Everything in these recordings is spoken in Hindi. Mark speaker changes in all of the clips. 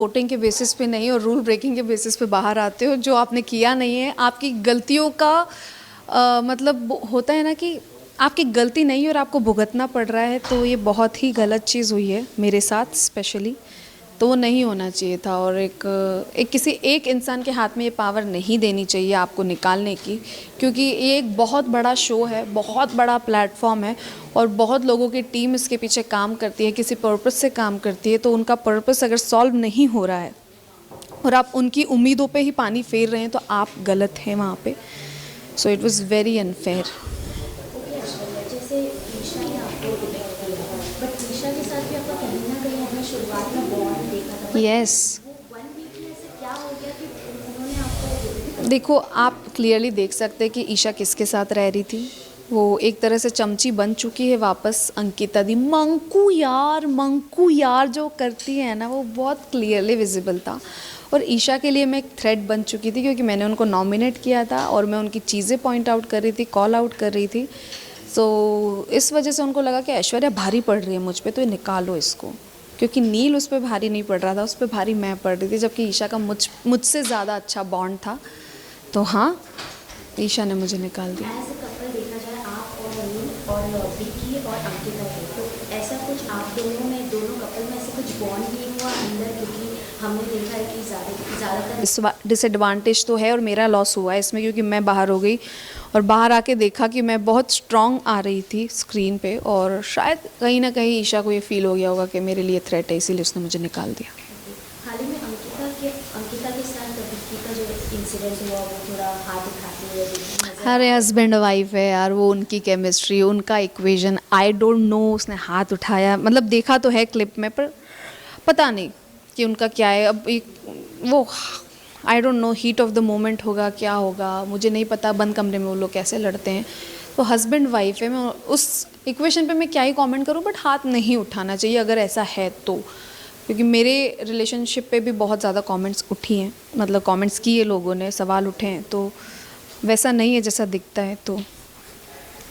Speaker 1: वोटिंग के बेसिस पे नहीं और रूल ब्रेकिंग के बेसिस पे बाहर आते हो। जो आपने किया नहीं है, आपकी गलतियों का मतलब होता है ना कि आपकी गलती नहीं और आपको भुगतना पड़ रहा है, तो ये बहुत ही गलत चीज़ हुई है मेरे साथ स्पेशली। तो वो नहीं होना चाहिए था और किसी एक इंसान के हाथ में ये पावर नहीं देनी चाहिए आपको निकालने की, क्योंकि ये एक बहुत बड़ा शो है, बहुत बड़ा प्लेटफॉर्म है और बहुत लोगों की टीम इसके पीछे काम करती है, किसी पर्पस से काम करती है। तो उनका पर्पस अगर सॉल्व नहीं हो रहा है और आप उनकी उम्मीदों पे ही पानी फेर रहे हैं, तो आप गलत हैं वहाँ पे। So it was very unfair.
Speaker 2: जैसे ईशा ने आपको डिटेक्ट किया, बट ईशा के साथ भी आपका कहीं ना कहीं आपने शुरुआत में बॉन्ड देखा था।
Speaker 1: यस,
Speaker 2: वो 1 वीक में ऐसे क्या हो गया कि उन्होंने आपको?
Speaker 1: देखो आप क्लियरली देख सकते हैं कि ईशा किसके साथ रह रही थी। वो एक तरह से चमची बन चुकी है वापस अंकिता दी। मंकू यार जो करती है ना, वो बहुत क्लियरली विजिबल था। और ईशा के लिए मैं एक थ्रेट बन चुकी थी, क्योंकि मैंने उनको नॉमिनेट किया था और मैं उनकी चीज़ें पॉइंट आउट कर रही थी, कॉल आउट कर रही थी। सो इस वजह से उनको लगा कि ऐश्वर्या भारी पड़ रही है मुझ पे, तो ये निकालो इसको। क्योंकि नील उस पर भारी नहीं पड़ रहा था, उस पर भारी मैं पड़ रही थी, जबकि ईशा का मुझसे ज़्यादा अच्छा बॉन्ड था। तो हाँ, ईशा ने मुझे निकाल दिया।
Speaker 2: एज ए कपल देखा जाए, आप और नील और विक्की और अंकिता के, तो ऐसा कुछ आप दोनों कपल में ऐसे कुछ बॉन्ड नहीं हुआ अंदर? क्योंकि हमने देखा है कि ज़्यादातर
Speaker 1: डिसएडवांटेज तो है और मेरा लॉस हुआ है इसमें, क्योंकि मैं बाहर हो गई और बाहर आके देखा कि मैं बहुत स्ट्रॉन्ग आ रही थी स्क्रीन पे, और शायद कहीं ना कहीं ईशा को ये फील हो गया होगा कि मेरे लिए थ्रेट है, इसीलिए उसने मुझे निकाल दिया।
Speaker 2: हाल ही में अंकिता के साथ विक्की का जो इंसिडेंट हुआ, वो थोड़ा हाथ उठाते हुए नजर
Speaker 1: अरे हस्बैंड वाइफ है यार, वो उनकी केमिस्ट्री, उनका इक्वेशन, आई डोंट नो उसने हाथ उठाया, मतलब देखा तो है क्लिप में, पर पता नहीं कि उनका क्या है। अब वो I don't know, heat of the moment होगा, क्या होगा मुझे नहीं पता, बंद कमरे में वो लोग कैसे लड़ते हैं। तो हस्बैंड वाइफ है, मैं उस इक्वेशन पे मैं क्या ही कमेंट करूँ, बट हाथ नहीं उठाना चाहिए अगर ऐसा है तो। क्योंकि मेरे रिलेशनशिप पे भी बहुत ज़्यादा कमेंट्स उठी हैं, मतलब कमेंट्स किए लोगों ने, सवाल उठे हैं, तो वैसा नहीं है जैसा दिखता है, तो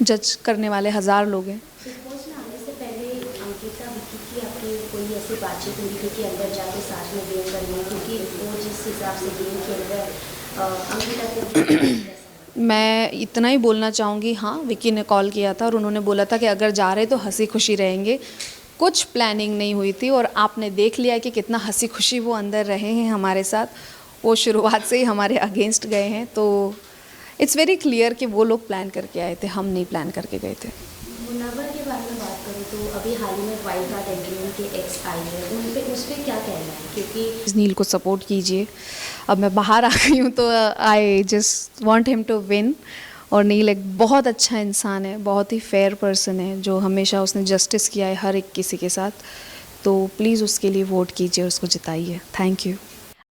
Speaker 1: जज करने वाले हज़ार लोग हैं।
Speaker 2: सपोज में आने से पहले अंकिता विक्की की आपकी कोई ऐसी बातचीत हुई थी कि अंदर जाके साथ में गेम करनी, क्योंकि वो जिस हिसाब से गेम खेल रहे हैं अंकिता को
Speaker 1: मैं इतना ही बोलना चाहूँगी, हाँ विक्की ने कॉल किया था और उन्होंने बोला था कि अगर जा रहे तो हंसी खुशी रहेंगे, कुछ प्लानिंग नहीं हुई थी। और आपने देख लिया कि कितना हंसी खुशी वो अंदर रहे हैं हमारे साथ, वो शुरुआत से ही हमारे अगेंस्ट गए हैं। तो इट्स वेरी क्लियर कि वो लोग प्लान करके आए थे, हम नहीं प्लान करके गए थे।
Speaker 2: मुनव्वर के बारे में बात करूँ तो अभी हाल ही में वाइल्ड कार्ड एंट्री के एक्स आई है, उस पर क्या कहना है? क्योंकि
Speaker 1: नील को सपोर्ट कीजिए। अब मैं बाहर आ गई हूँ तो I just want him to win. और नील एक बहुत अच्छा इंसान है, बहुत ही फेयर पर्सन है, जो हमेशा उसने जस्टिस किया है हर एक किसी के साथ। तो प्लीज़ उसके लिए वोट कीजिए, उसको जिताइए। Thank you.